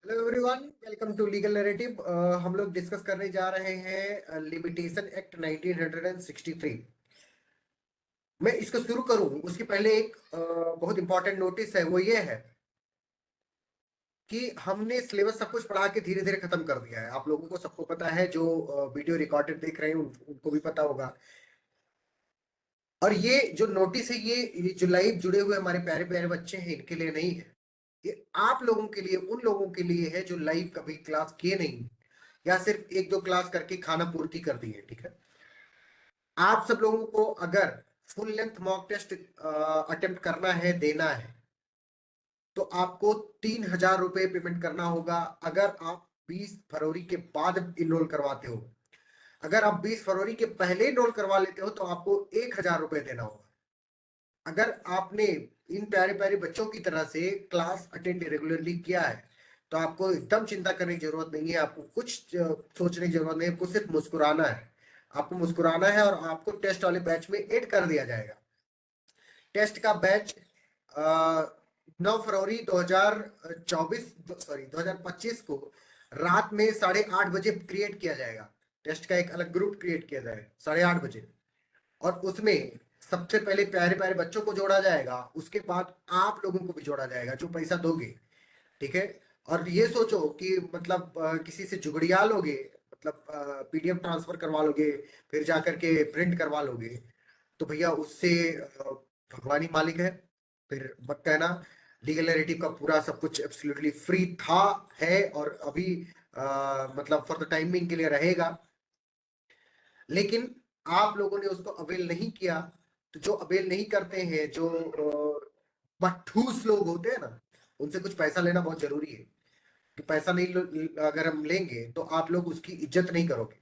Hello everyone, welcome to legal narrative. हम लोग discuss करने जा रहे हैं लिमिटेशन एक्ट 1963। मैं इसको शुरू करूं उसके पहले एक बहुत इंपॉर्टेंट नोटिस है, वो ये है कि हमने सिलेबस सब कुछ पढ़ा के धीरे धीरे खत्म कर दिया है। आप लोगों को सबको पता है, जो वीडियो रिकॉर्डेड देख रहे हैं उनको भी पता होगा। और ये जो नोटिस है, ये जो लाइव जुड़े हुए हमारे प्यारे प्यारे बच्चे हैं, इनके लिए नहीं है। ये आप लोगों के लिए, उन लोगों के लिए है जो लाइव कभी क्लास किए नहीं या सिर्फ एक दो क्लास करके खाना पूर्ति कर दी है। ठीक है, आप सब लोगों को अगर full length mock test attempt करना है, देना है, तो आपको 3,000 रुपये पेमेंट करना होगा। अगर आप 20 फरवरी के बाद इनरोल करवाते हो, अगर आप 20 फरवरी के पहले इनरोल करवा लेते हो तो आपको 1,000 रुपये देना होगा। अगर आपने इन प्यारे प्यारे बच्चों की तरह से क्लास अटेंड रेगुलरली किया है, तो आपको एकदम चिंता करने की जरूरत नहीं है। आपको कुछ सोचने की जरूरत नहीं है, आपको सिर्फ मुस्कुराना है। आपको मुस्कुराना है और आपको टेस्ट वाले बैच में ऐड कर दिया जाएगा। टेस्ट का बैच 9 फरवरी 2024, सॉरी 2025 को रात में 8:30 बजे क्रिएट किया जाएगा। टेस्ट का एक अलग ग्रुप क्रिएट किया जाएगा 8:30 बजे, और उसमें सबसे पहले प्यारे प्यारे बच्चों को जोड़ा जाएगा। उसके बाद आप लोगों को भी जोड़ा जाएगा जो पैसा दोगे। ठीक है, और ये सोचो कि मतलब किसी से जुगड़िया लोगे, मतलब पीडीएफ ट्रांसफर करवा लोगे, फिर जाकर के प्रिंट करवा लोगे, तो भैया उससे भगवान ही मालिक है। फिर मत कहना। लीगल नैरेटिव का पूरा सब कुछ एब्सोल्युटली फ्री था, है, और अभी मतलब फॉर द टाइम बिंग के लिए रहेगा। लेकिन आप लोगों ने उसको अवेल नहीं किया। तो जो अवेल नहीं करते हैं, जो बदठूस लोग होते हैं ना, उनसे कुछ पैसा लेना बहुत जरूरी है। कि पैसा नहीं अगर हम लेंगे तो आप लोग उसकी इज्जत नहीं करोगे।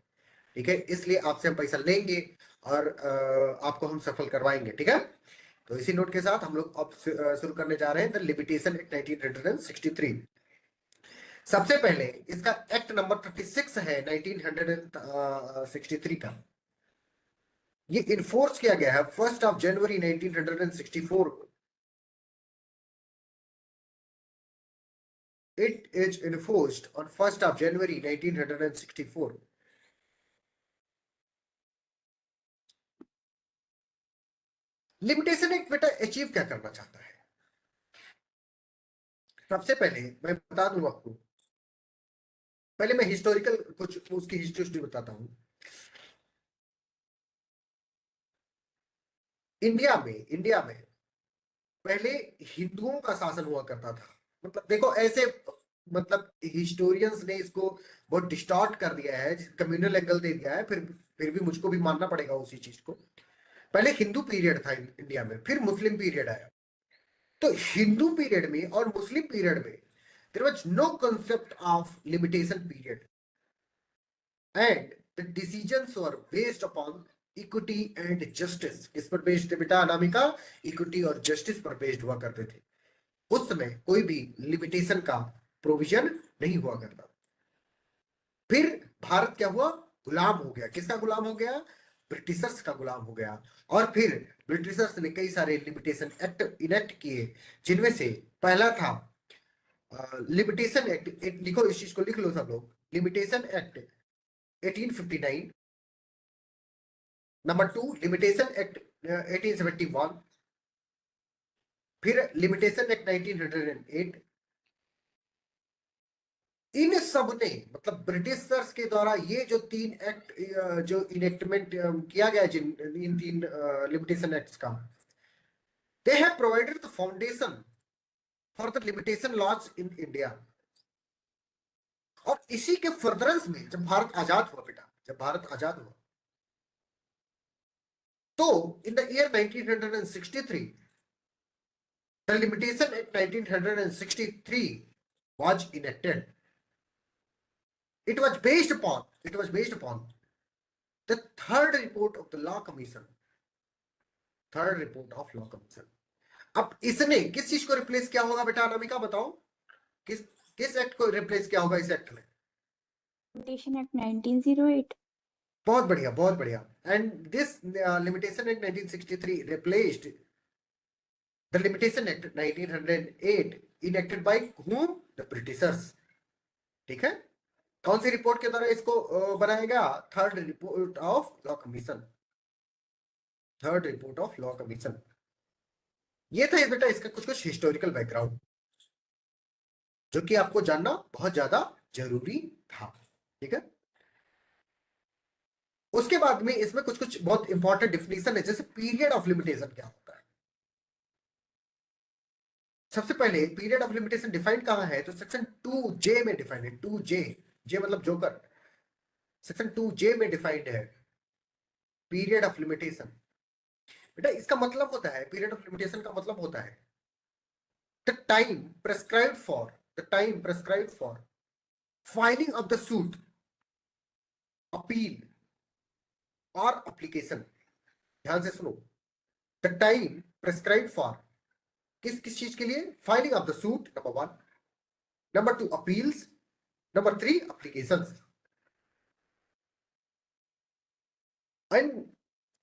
ठीक है, इसलिए आपसे हम पैसा लेंगे और आपको हम सफल करवाएंगे। ठीक है, तो इसी नोट के साथ हम लोग अब शुरू करने जा रहे हैं द लिमिटेशन एक्ट 1963। सबसे पहले इसका एक्ट नंबर 36 है 1963 का। ये इन्फोर्स किया गया है 1 जनवरी 1964 को। It is enforced on 1 January 1964। Limitation act बेटा अचीव क्या करना चाहता है? सबसे पहले मैं बता दूं आपको, पहले मैं हिस्टोरिकल कुछ उसकी हिस्ट्री बताता हूं। इंडिया में पहले हिंदुओं का शासन हुआ करता था। मतलब देखो ऐसे, मतलब हिस्टोरियंस ने इसको बहुत डिस्टॉर्ट कर दिया है, कम्युनल एंगल दे दिया है। फिर भी मुझको भी मानना पड़ेगा उसी चीज को। पहले हिंदू पीरियड था इंडिया में, फिर मुस्लिम पीरियड आया। तो हिंदू पीरियड में और मुस्लिम पीरियड में there was no concept of limitation period, and the decisions were based upon equity and justice. किस पर बेस्ड थे बेटा अनामिका? इक्विटी और जस्टिस पर बेस्ड हुआ करते थे। उस समय कोई भी लिमिटेशन का प्रोविजन नहीं हुआ करता। फिर भारत क्या हुआ? गुलाम हो गया। किसका गुलाम हो गया? ब्रिटिशर्स का गुलाम हो गया। और फिर ब्रिटिशर्स ने कई सारे लिमिटेशन एक्ट इनेक्ट किए, जिनमें से पहला था लिमिटेशन एक्ट। लिखो, इस चीज को लिख लो सब लोग। Limitation act 1859। Number 2 limitation act 1871। फिर लिमिटेशन एक्ट 1908। इन सब ने, मतलब ब्रिटिशर्स के द्वारा ये जो 3 एक्ट जो इनेक्टमेंट किया गया, जिन इन 3 लिमिटेशन एक्ट्स का, they have provided the foundation for the limitation laws in India. और इसी के फर्दरेंस में जब भारत आजाद हुआ बेटा, जब भारत आजाद हुआ, तो in the year 1963 the Limitation act 1963 was enacted. It was based upon the third report of the law commission. Third report of law commission. अब इसने किस चीज को रिप्लेस किया होगा बेटा अनामिका, बताओ? किस किस एक्ट को रिप्लेस किया होगा इस एक्ट में? Limitation act 1908। बहुत बढ़िया, बहुत बढ़िया। And this limitation act 1963 replaced the Limitation act 1908 enacted by whom? The Britishers. ठीक है, कौन सी रिपोर्ट के द्वारा इसको बनाया गया? Third report of law commission, third report of law commission. ये था बेटा इसका कुछ कुछ हिस्टोरिकल बैकग्राउंड जो कि आपको जानना बहुत ज्यादा जरूरी था। ठीक है, उसके बाद में इसमें कुछ कुछ बहुत इंपॉर्टेंट डिफिनेशन है, जैसे पीरियड ऑफ लिमिटेशन क्या होता है। सबसे पहले पीरियड ऑफ लिमिटेशन डिफाइंड कहां है? तो सेक्शन 2J में डिफाइंड है। 2J, जे मतलब जोकर, सेक्शन 2J में डिफाइंड है पीरियड ऑफ लिमिटेशन। बेटा इसका मतलब होता है, पीरियड ऑफ लिमिटेशन का मतलब होता है the time prescribed for, the time prescribed for filing of the suit, appeal और एप्लीकेशन। ध्यान से सुनो, द टाइम प्रेस्क्राइब्ड फॉर किस किस चीज के लिए? Filing of the suit number 1, number 2 appeals, number 3 applications. And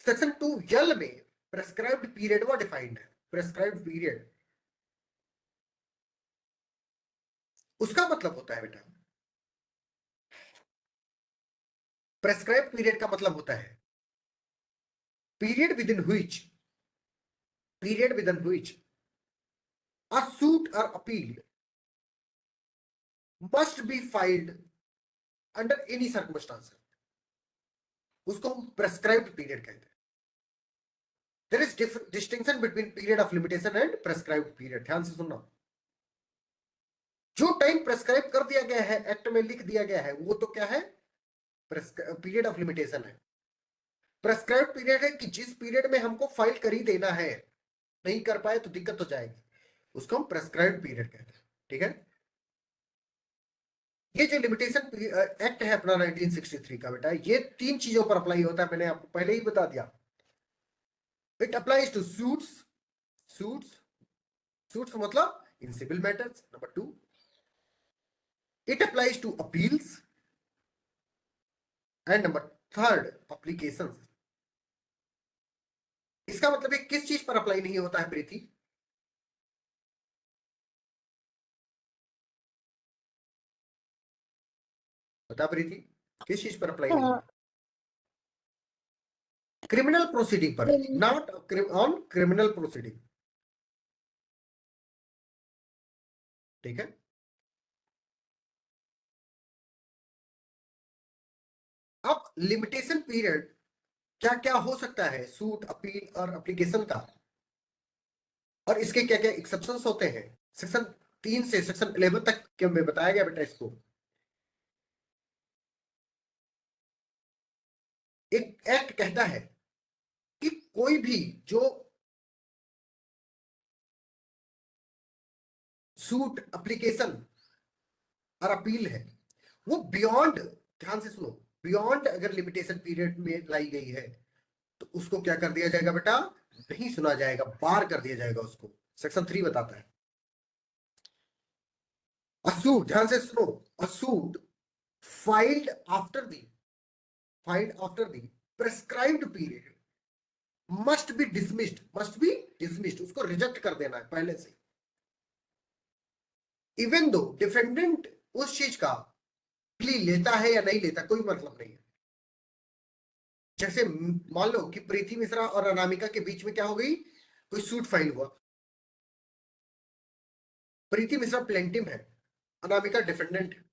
section 2L में प्रेस्क्राइब्ड पीरियड वो डिफाइंड है। प्रेस्क्राइब्ड पीरियड उसका मतलब होता है बेटा, प्रेस्क्राइब्ड पीरियड का मतलब होता है period with in which, period with in which a suit or appeal must be filed under any circumstances, उसको हम प्रेस्क्राइब्ड पीरियड कहते हैं। There is distinction between period of limitation and prescribed period. ध्यान से सुनना, जो टाइम प्रेस्क्राइब कर दिया गया है, एक्ट में लिख दिया गया है, वो तो क्या है? पीरियड ऑफ लिमिटेशन है। प्रेस्क्राइब्ड पीरियड है कि जिस पीरियड में हमको फाइल कर ही देना है, नहीं कर पाए तो दिक्कत हो जाएगी, उसको हम प्रेस्क्राइब्ड पीरियड कहते हैं। ठीक है, ये जो लिमिटेशन एक्ट है अपना 1963 का बेटा, ये 3 चीजों पर अप्लाई होता है, मैंने आपको पहले ही बता दिया। It applies to suits, suits, suits मतलब in civil matters. Number 2, it applies to appeals, and number 3 applications. इसका मतलब है किस चीज पर अप्लाई नहीं होता है प्रीति? बता प्रीति, किस चीज पर अप्लाई नहीं है? क्रिमिनल प्रोसीडिंग पर, नॉट ऑन क्रिमिनल प्रोसीडिंग। ठीक है, अब लिमिटेशन पीरियड क्या क्या हो सकता है सूट, अपील और एप्लीकेशन का, और इसके क्या क्या एक्सेप्शंस होते हैं, सेक्शन 3 से सेक्शन 11 तक के में बताया गया बेटा। इसको एक एक्ट कहता है कि कोई भी जो सूट, एप्लीकेशन और अपील है, वो बियॉन्ड, ध्यान से सुनो, बियॉन्ड अगर लिमिटेशन पीरियड में लाई गई है तो उसको क्या कर दिया जाएगा बेटा? नहीं सुना जाएगा, बार कर दिया जाएगा उसको। सेक्शन 3 बताता है असूट, ध्यान से सुनो, a suit filed after the, filed after the prescribed period must be dismissed, must be dismissed, उसको रिजेक्ट कर देना है पहले से। इवन दो डिफेंडेंट उस चीज का प्ली लेता है या नहीं लेता, कोई मतलब नहीं है। जैसे मान लो कि प्रीति मिश्रा और अनामिका के बीच में क्या हो गई, कोई सूट फाइल हुआ, प्रीति मिश्रा प्लेंटिव है, अनामिका डिफेंडेंट है।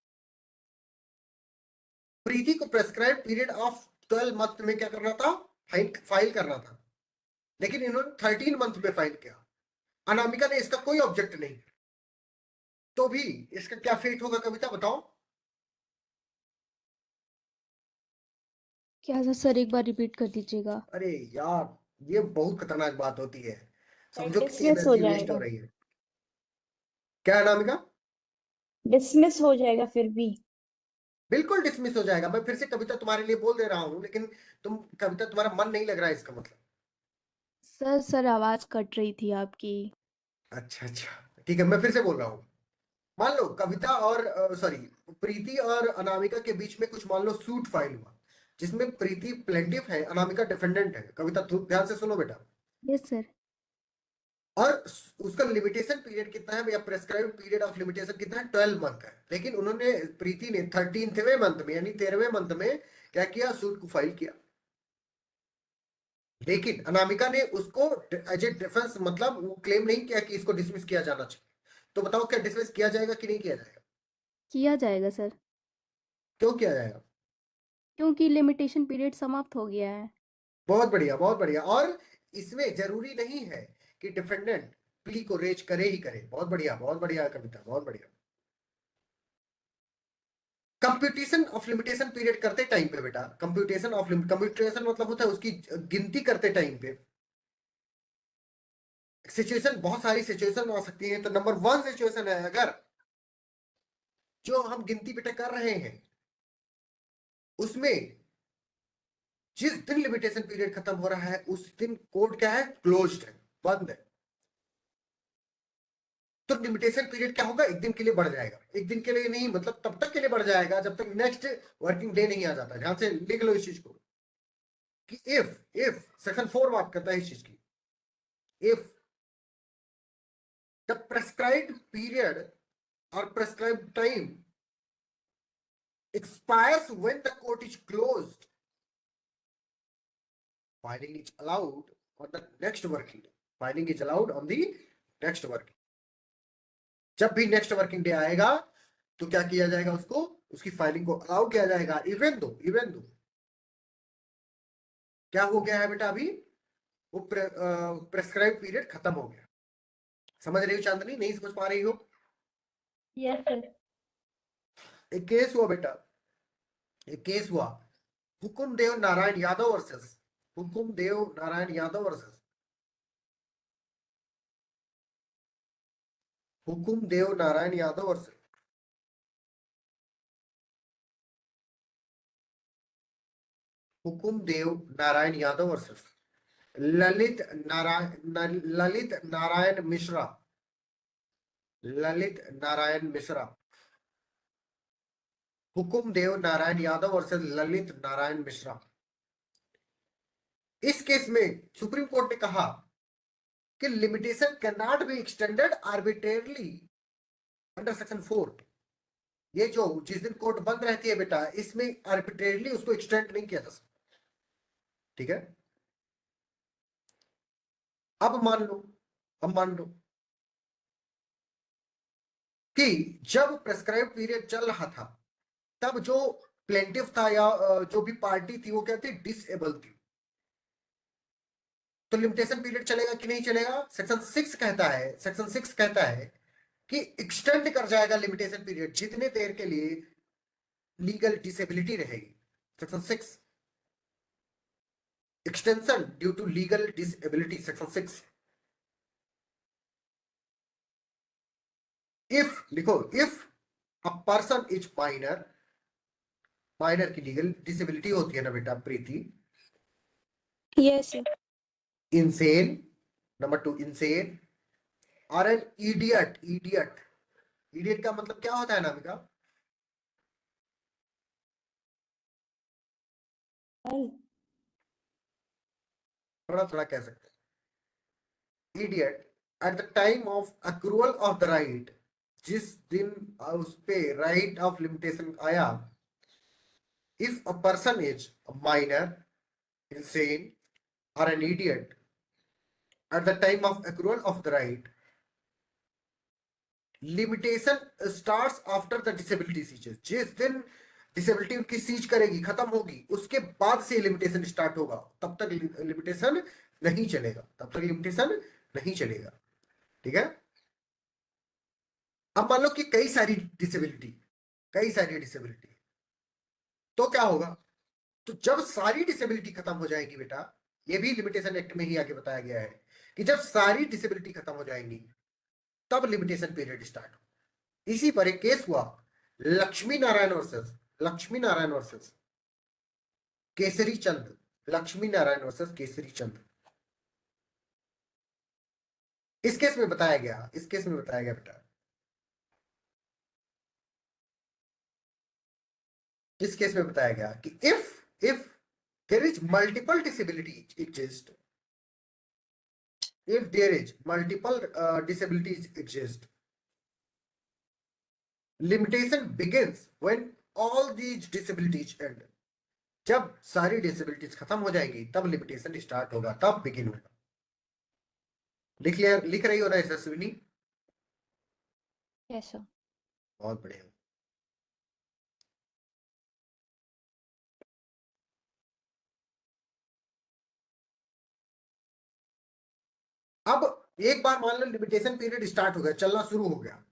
प्रीति को प्रेस्क्राइब पीरियड ऑफ 12 मंथ में क्या करना था? फाइल करना था, लेकिन इन्होंने 13 मंथ में फाइल किया। अनामिका ने इसका कोई ऑब्जेक्ट नहीं, तो भी इसका क्या फेट होगा कविता बताओ? क्या था सर, एक बार रिपीट कर दीजिएगा। अरे यार, ये बहुत खतरनाक बात होती है, समझो कितनी डिसमिस हो एनर्जी वेस्ट हो जाएगा, रही है। क्या है अनामिका? डिसमिस हो जाएगा फिर भी। बिल्कुल डिसमिस हो जाएगा। मैं फिर से कविता तुम्हारे लिए बोल दे रहा हूं, लेकिन तुम कविता, तुम्हारा मन नहीं लग रहा है इसका मतलब। सर आवाज कट रही थी आपकी। अच्छा अच्छा, ठीक है, मैं फिर से बोल रहा हूँ। मान लो कविता और सॉरी, प्रीति और अनामिका के बीच में कुछ मान लो सूट फाइल हुआ, जिसमें प्रीति प्लेंटिफ है, अनामिका डिफेंडेंट है। कविता ध्यान से सुनो बेटा, यस सर। और उसका लिमिटेशन पीरियड कितना है या प्रेस्क्राइब्ड पीरियड ऑफ लिमिटेशन कितना है, 12 मंथ है। लेकिन उन्होंने, प्रीति ने 13वें मंथ में यानी 13वें मंथ में क्या किया, सूट को फाइल किया। लेकिन अनामिका ने उसको एज ए डिफेंस, मतलब वो क्लेम नहीं किया कि इसको डिसमिस किया जाना चाहिए। तो बताओ क्या डिसमिस किया जाएगा कि नहीं किया जाएगा? किया जाएगा सर, क्यों किया जाएगा? क्योंकि लिमिटेशन पीरियड समाप्त हो गया है। बहुत बढ़िया, बहुत बढ़िया। और इसमें जरूरी नहीं है कि डिफेंडेंट प्ली को रेज करे ही करे। बहुत बढ़िया, बहुत बढ़िया कविता, बहुत बढ़िया। कंप्यूटेशन ऑफ लिमिटेशन पीरियड करते टाइम पे बेटा, कंप्यूटेशन मतलब होता है उसकी गिनती करते टाइम पे सिचुएशन, बहुत सारी सिचुएशन आ सकती है। तो नंबर 1 सिचुएशन है, अगर जो हम गिनती बेटा कर रहे हैं उसमें जिस दिन लिमिटेशन पीरियड खत्म हो रहा है उस दिन कोर्ट क्या है, क्लोज्ड है, बंद है। तो लिमिटेशन पीरियड क्या होगा, एक दिन के लिए बढ़ जाएगा। एक दिन के लिए नहीं, मतलब तब तक के लिए बढ़ जाएगा जब तक नेक्स्ट वर्किंग डे नहीं आ जाता। ध्यान से लिख लो इस चीज को कि इफ सेक्शन 4 बात करता है इस चीज की, इफ द प्रेस्क्राइब्ड पीरियड और prescribed time expires when the court is closed, filing is allowed on the next working day. Filing is allowed on the next working. जब भी नेक्स्ट वर्किंग डे आएगा तो क्या किया जाएगा, उसको, उसकी फाइलिंग को अलाउ किया जाएगा। इवन दो क्या हो गया है बेटा, अभी वो प्रेस्क्राइब पीरियड खत्म हो गया। समझ रही हो चांदनी, नहीं समझ पा रही हो? Yes sir. एक केस हुआ बेटा, एक केस हुआ, Hukum Dev Narayan Yadav versus, Hukum Dev Narayan Yadav versus Hukum Dev Narayan Yadav versus Hukum Dev Narayan Yadav versus Lalit Narayan Mishra, Lalit Narayan Mishra. Hukum Dev Narayan Yadav versus Lalit Narayan Mishra. इस केस में सुप्रीम कोर्ट ने कहा कि limitation can not be extended arbitrarily under section 4। ये जो जिस दिन कोर्ट बंद रहती है बेटा, इसमें आर्बिट्रेरली उसको एक्सटेंड नहीं किया जा सकता। ठीक है, अब मान लो, अब मान लो कि जब प्रेस्क्राइब पीरियड चल रहा था तब जो प्लेंटिफ था या जो भी पार्टी थी वो क्या थी, डिसेबल थी। तो लिमिटेशन पीरियड चलेगा कि नहीं चलेगा? सेक्शन 6 कहता है कि एक्सटेंड कर जाएगा लिमिटेशन पीरियड जितने देर के लिए लीगल डिसेबिलिटी रहेगी। Section 6, extension due to legal disability, section 6। If लिखो, if a person is minor, minor की लीगल डिसेबिलिटी होती है ना बेटा Preeti, yes sir. Insane, number 2 insane, और एन इडियट, इडियट का मतलब क्या होता है नामिका? थोड़ा थोड़ा कह सकते हैं। Idiot at the time of accrual of the right, जिस दिन उस पे राइट ऑफ लिमिटेशन आया। If a person is minor, insane, or an idiot at the time of accrual of the right, limitation starts after the disability seizure। जिस दिन disability उनकी seize करेगी, खत्म होगी, उसके बाद से लिमिटेशन स्टार्ट होगा। तब तक लिमिटेशन नहीं चलेगा, तब तक लिमिटेशन नहीं चलेगा। ठीक है, अब मान लो कि कई सारी डिसेबिलिटी, तो क्या होगा? तो जब सारी डिसेबिलिटी खत्म हो जाएगी बेटा, ये भी लिमिटेशन एक्ट में ही आगे बताया गया है कि जब सारी डिसेबिलिटी खत्म हो जाएंगी तब लिमिटेशन पीरियड स्टार्ट हो। इसी पर एक केस हुआ, लक्ष्मी नारायण वर्सेस, लक्ष्मी नारायण वर्सेस केसरी चंद, लक्ष्मी नारायण वर्सेस केसरी चंद। इस केस में बताया गया, इस केस में बताया गया बेटा, इस केस में बताया गया कि if there is multiple disability exist, if there is multiple disabilities exist. Limitation begins when all these disabilities end. जब सारी डिसेबिलिटीज खत्म हो जाएगी तब लिमिटेशन स्टार्ट होगा, तब बिगिन होगा। लिख रही हो ना यशस्विनी? Yes sir. बहुत बढ़िया। अब एक बार मान लो लिमिटेशन पीरियड स्टार्ट हो गया, चलना शुरू हो गया,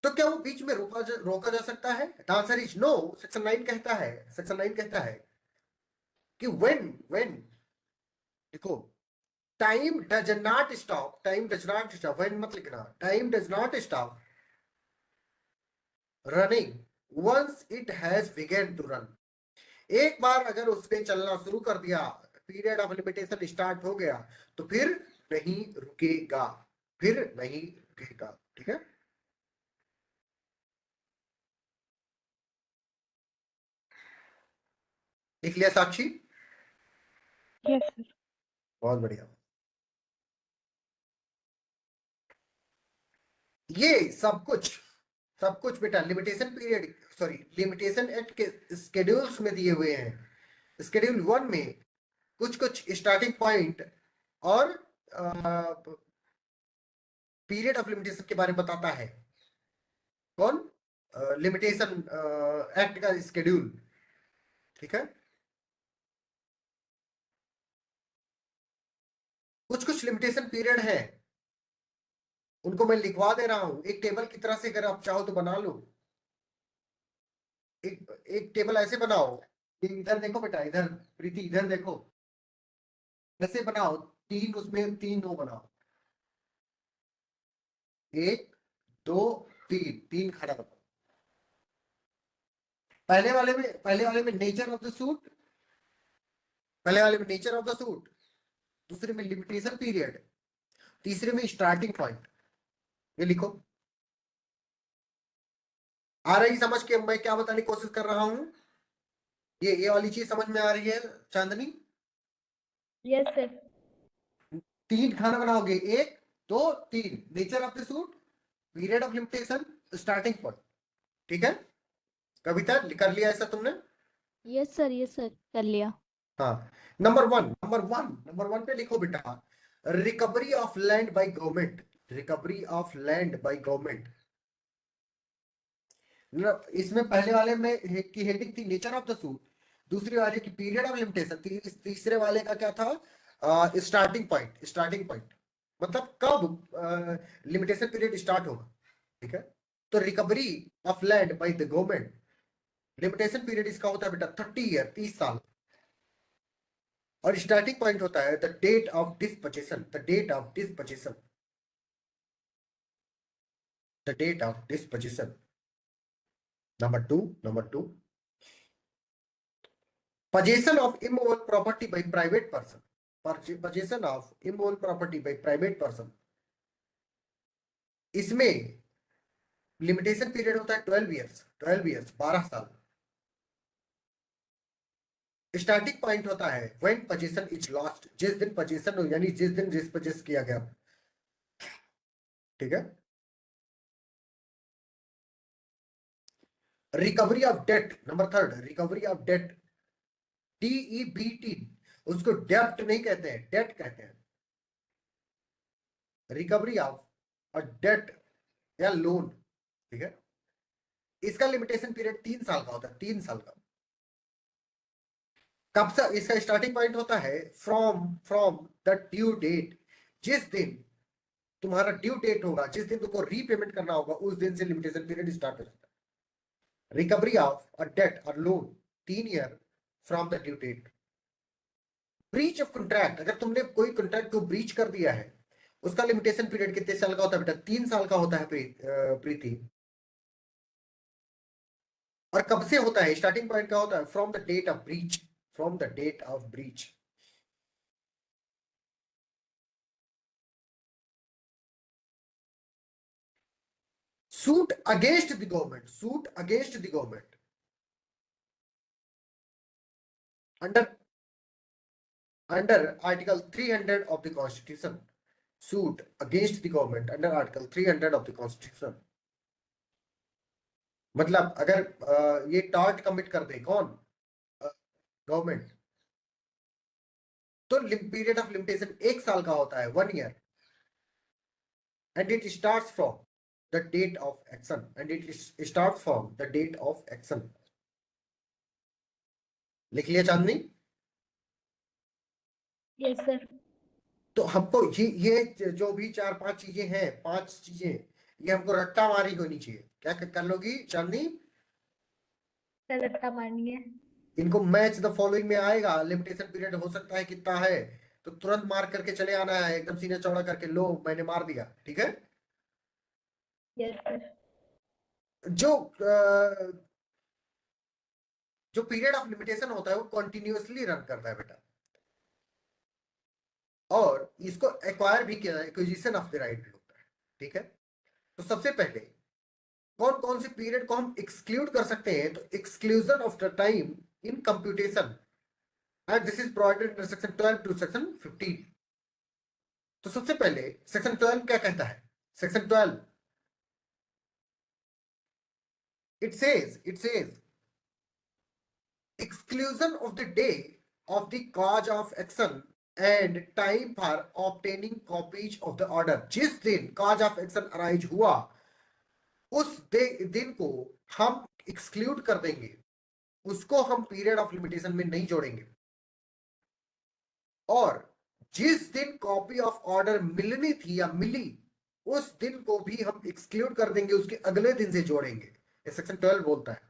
तो क्या वो बीच में रोका जा सकता है? Answer is no. सेक्शन 9 कहता है कि व्हेन देखो, time does not stop, when मत लिखना, time does not stop running once it has begun to run. एक बार अगर उसने चलना शुरू कर दिया, पीरियड ऑफ लिमिटेशन स्टार्ट हो गया, तो फिर नहीं रुकेगा, फिर नहीं रुकेगा। ठीक है, लिख लिया साक्षी? Yes sir. बहुत बढ़िया। ये सब कुछ बेटा limitation period, sorry limitation act के स्केड्यूल्स में दिए हुए हैं। स्केड्यूल 1 में कुछ कुछ स्टार्टिंग पॉइंट और पीरियड ऑफ लिमिटेशन के बारे में बताता है। कौन? लिमिटेशन एक्ट का स्केड्यूल। ठीक है, कुछ कुछ लिमिटेशन पीरियड है, उनको मैं लिखवा दे रहा हूं एक टेबल की तरह से, अगर आप चाहो तो बना लो। एक टेबल ऐसे बनाओ, इधर देखो बेटा, इधर प्रीति इधर देखो, ऐसे बनाओ, तीन उसमें 3 रो बनाओ, 1 2 3, 3 खड़ा बनाओ। पहले वाले में नेचर ऑफ द सूट, पहले वाले में नेचर ऑफ द सूट, दूसरे में लिमिटेशन पीरियड, तीसरे में स्टार्टिंग पॉइंट। ये लिखो। आ रही समझ के मैं क्या बताने की कोशिश कर रहा हूं? ये वाली चीज समझ में आ रही है चांदनी? Yes sir. 3 खाना बनाओगे, 1 2 3, nature of the suit, period of limitation, starting point. ठीक है, कविता कर लिया ऐसा तुमने? यस सर, कर लिया। हाँ। नंबर वन पे लिखो बेटा, recovery of land by government. Recovery of land by government. इसमें पहले वाले में की हेडिंग थी नेचर ऑफ द सूट, दूसरी वाले की पीरियड ऑफ लिमिटेशन, तीसरे वाले का क्या था? Starting point. स्टार्टिंग पॉइंट मतलब कब लिमिटेशन पीरियड स्टार्ट होगा। ठीक है, तो recovery of land by the government, limitation period इसका होता है बेटा 30 ईयर, 30 साल। और स्टार्टिंग पॉइंट होता है the date of dispossession, the date of dispossession, the date of dispossession. Number two, possession of immovable property by private person, possession of immovable property by private person, इसमें limitation period होता है 12 years, 12 years 12 साल। Starting point होता है when position is lost, जिस दिन position हो, यानी जिस दिन डिस्पोजेस किया गया। ठीक है, recovery of debt, number third, recovery of debt, DEBT, उसको डेप्ट नहीं कहते हैं, डेट कहते हैं। रिकवरी ऑफ अ डेट या लोन। ठीक है, इसका लिमिटेशन पीरियड 3 साल का होता है, 3 साल का। कब से इसका स्टार्टिंग पॉइंट होता है? फ्रॉम द ड्यू डेट, जिस दिन तुम्हारा ड्यू डेट होगा, जिस दिन तुमको रीपेमेंट करना होगा, उस दिन से लिमिटेशन पीरियड स्टार्ट हो जाता है। रिकवरी ऑफ अ डेट और loan 3 year from the due date. Breach of contract, अगर तुमने कोई कॉन्ट्रैक्ट को ब्रीच कर दिया है, उसका लिमिटेशन पीरियड कितने साल का होता है बेटा? 3 साल का होता है प्रीति। और कब से होता है? स्टार्टिंग पॉइंट का होता है from the date of breach, from the date of breach. Suit against the government, suit against the government under under Article 300 of the Constitution, suit against the government under Article 300 of the Constitution. मतलब अगर ये tort commit कर दे कौन, government, तो period of limitation 1 साल का होता है, 1 year, and it starts from the date of action, and it starts from the date of action. लिख लिया चांदनी? Yes sir. तो हमको ये जो भी 4-5 चीजें हैं, 5 चीजें, ये हमको रट्टा मारी होनी चाहिए। क्या कर लोगी चांदनी? सर रट्टा मारनी है। इनको मैच द फॉलोइंग में आएगा, लिमिटेशन पीरियड हो सकता है कितना है, तो तुरंत मार करके चले आना है, एकदम सीना चौड़ा करके, लो मैंने मार दिया, ठीक है। Yes sir. जो जो पीरियड ऑफ लिमिटेशन होता है वो कंटिन्यूअसली रन करता है बेटा, और इसको एक्वायर भी किया जाए, एक्विजिशन ऑफ द राइट भी होता है, ठीक है। तो सबसे पहले कौन कौन से पीरियड को हम एक्सक्लूड कर सकते हैं, तो exclusion of the time in computation, and this is provided in section 12 to section 15। तो सबसे पहले सेक्शन 12 क्या कहता है? Section 12 it says exclusion of the day of the cause of action and time for obtaining copies of the order। जिस दिन cause of action arise हुआ उस दिन को हम एक्सक्लूड कर देंगे, उसको हम पीरियड ऑफ लिमिटेशन में नहीं जोड़ेंगे, और जिस दिन कॉपी ऑफ ऑर्डर मिलनी थी या मिली उस दिन को भी हम एक्सक्लूड कर देंगे, उसके अगले दिन से जोड़ेंगे। सेक्शन 12 बोलता है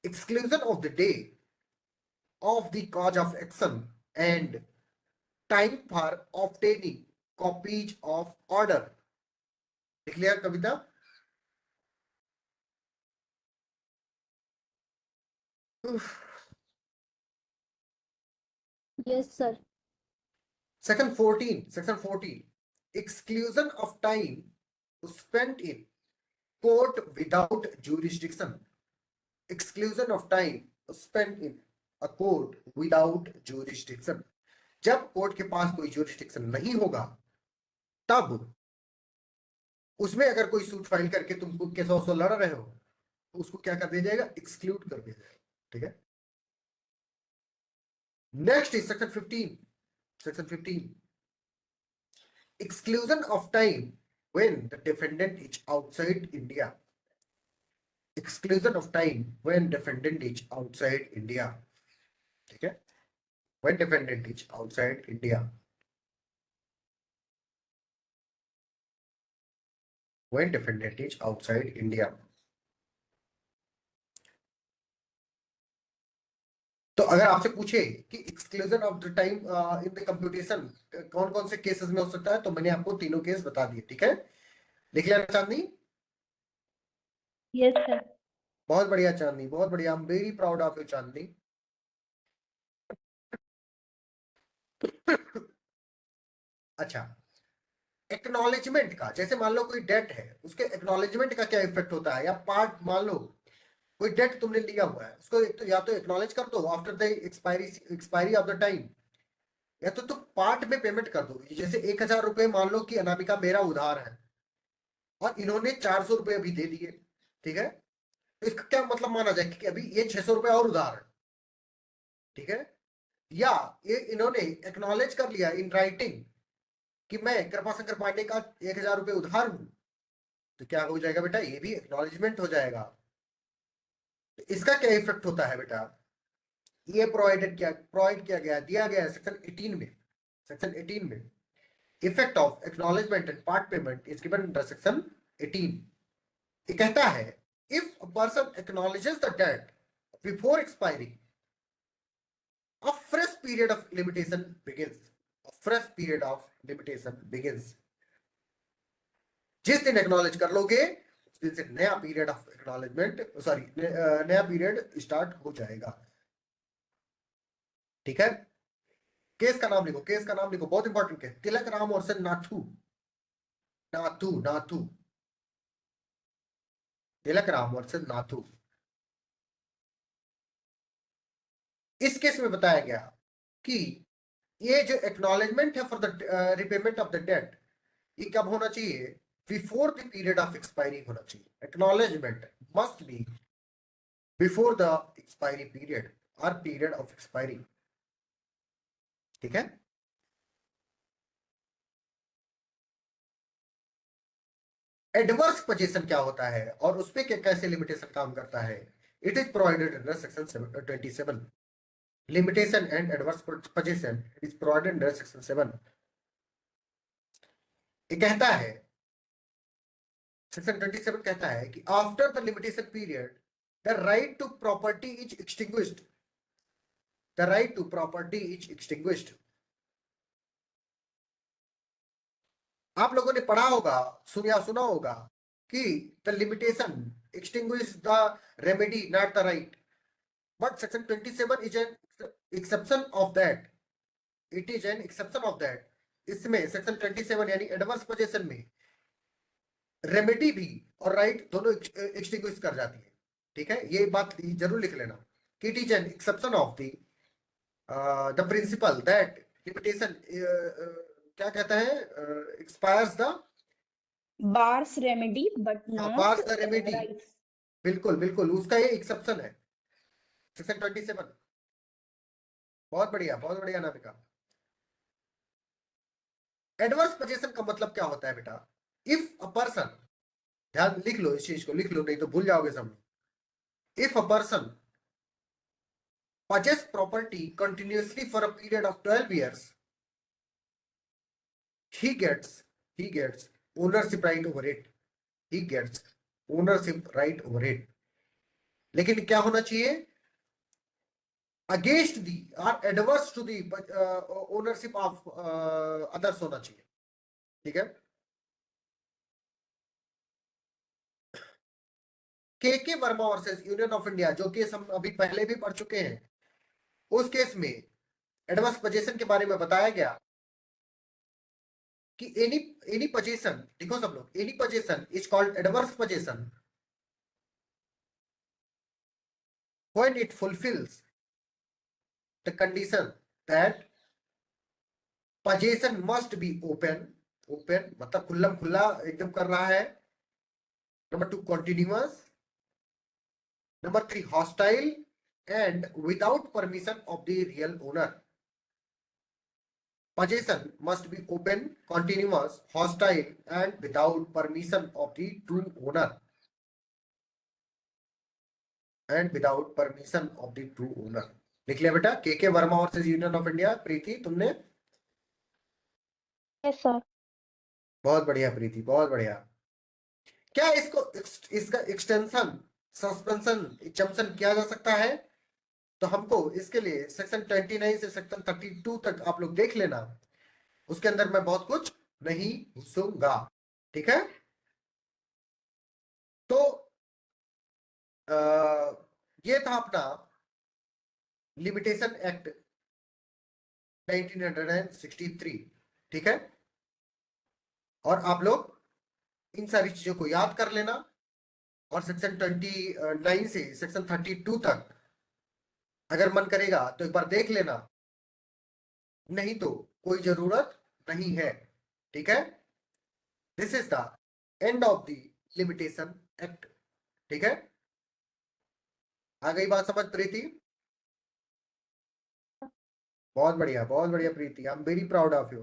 exclusion of the day of the cause of action and time for obtaining copies of order। लिख लिया Kavita? Yes sir. Section 14 exclusion of time spent in court without jurisdiction। exclusion of time spent in a court without jurisdiction। जब court के पास कोई jurisdiction नहीं होगा तब उसमें अगर कोई सूट फाइल करके तुमको केस वसो लड़ रहे हो तो उसको क्या कर दिया जाएगा? एक्सक्लूड कर दिया जाएगा, ठीक है। Next is section 15 exclusion of time when the defendant is outside India। exclusion of time when defendant is outside India, ठीक है। when defendant is outside India, when defendant is outside India। तो अगर आपसे पूछे कि exclusion of the time in the computation कौन कौन से केसेस में हो सकता है, तो मैंने आपको तीनों केस बता दिए, ठीक है। लिख लिया चांदनी? Yes sir. बहुत बढ़िया चांदनी, बहुत बढ़िया, I am very proud of you Chandni. अच्छा, एक्नॉलेजमेंट का, जैसे मान लो कोई डेट है, उसके एक्नॉलेजमेंट का क्या इफेक्ट होता है, या पार्ट, मान लो कोई डेट तुमने लिया हुआ है, उसको तो या तो एक्नॉलेज कर दो after the expiry of the time, या तो तुम पार्ट में पेमेंट कर दो। जैसे 1,000 रुपए मान लो कि अनामिका मेरा उधार है और इन्होंने 400 रुपए अभी दे दिए, ठीक है। तो इसका क्या मतलब माना जाए कि अभी ये 600 रुपए और उधार है, ठीक है। या ये इन्होंने एक्नॉलेज कर लिया इन राइटिंग कि मैं कृपा शंकर पांडे का 1,000 रुपए उधार हूं, तो क्या हो जाएगा बेटा? ये भी एक्नॉलेजमेंट हो जाएगा। तो इसका क्या इफेक्ट होता है बेटा? ये प्रोवाइड किया गया, दिया गया है सेक्शन 18 में। सेक्शन 18 में effect of acknowledgement and part payment is given under section 18। ये कहता है if a person acknowledges the debt before expiry, a fresh period of limitation begins। a fresh period of limitation begins। जिस दिन acknowledge कर लोगे उस दिन से नया पीरियड ऑफ एक्नॉलेजमेंट, सॉरी, नया पीरियड स्टार्ट हो जाएगा, ठीक है। केस का नाम लिखो, केस का नाम लिखो, बहुत इंपॉर्टेंट केस, तिलक राम और नाथू, नाथू नाथू, तिलक राम और नाथू। इस केस में बताया गया कि ये जो एक्नॉलेजमेंट है for the repayment of the debt, ये कब होना चाहिए? Before the period of expiry होना चाहिए। Acknowledgement must be before the expiry period और पीरियड ऑफ एक्सपायरी। ठीक है। एडवर्स पोजीशन क्या होता है और उस पे कैसे लिमिटेशन काम करता है? It is provided under section 27। Limitation and adverse position is provided under section 7। ये कहता है, सेक्शन 27 कहता है कि after the limitation period the right to property is extinguished. The right to property is extinguished. आप लोगों ने पढ़ा होगा, सुना होगा कि the limitation extinguish the remedy not the right, but section 27 is an exception of that. It is an exception of that. इसमें section 27 यानी एडवर्स पोजीशन में रेमेडी भी और राइट दोनों एक्सटिंग्विश कर जाती है। ठीक है, ये बात जरूर लिख लेना कि it is an exception of the principal that limitation क्या कहता है, expires the bars remedy but not bars the remedy. Rights. बिल्कुल बिल्कुल, उसका ये एक्सेप्शन है सेक्शन 27। बहुत बढ़िया नामिका। एडवर्स पोजीशन का मतलब क्या होता है बेटा? इफ अ पर्सन, ध्यान लिख लो, इस चीज को लिख लो, नहीं तो भूल जाओगे सब। If a person possess property continuously for a period of 12 years, he gets ownership right over it। he gets ownership right over it। लेकिन क्या होना चाहिए? अगेंस्ट दी और adverse to the ownership of others होना चाहिए। ठीक है। K Verma versus Union of India, जो केस हम अभी पहले भी पढ़ चुके हैं, उस केस में एडवर्स पोजीशन के बारे में बताया गया कि एनी पोजीशन, देखो सब लोग, any position is called adverse position when it fulfills the condition that possession must be open। मतलब खुल्लम खुल्ला एकदम कर रहा है। Number 2 continuous। Number 3 hostile and without permission of the real owner। Possession must be open, continuous, hostile and without permission of the true owner। and without permission of the true owner। लिख लिया बेटा? K Verma versus Union of India. Preeti तुमने? Yes sir. बहुत बढ़िया प्रीति, बहुत बढ़िया। क्या इसका एक्सटेंशन, सस्पेंशन, एग्जम्पशन किया जा सकता है? तो हमको इसके लिए सेक्शन 29 से सेक्शन 32 तक आप लोग देख लेना, उसके अंदर मैं बहुत कुछ नहीं घुसूंगा। ठीक है। तो ये था अपना लिमिटेशन एक्ट 1963। ठीक है। और आप लोग इन सारी चीजों को याद कर लेना, और सेक्शन 29 से सेक्शन 32 तक अगर मन करेगा तो एक बार देख लेना, नहीं तो कोई जरूरत नहीं है। ठीक है। This is the end of the Limitation Act. ठीक है। आ गई बात समझ प्रीति? बहुत बढ़िया Preeti, I am very proud of you.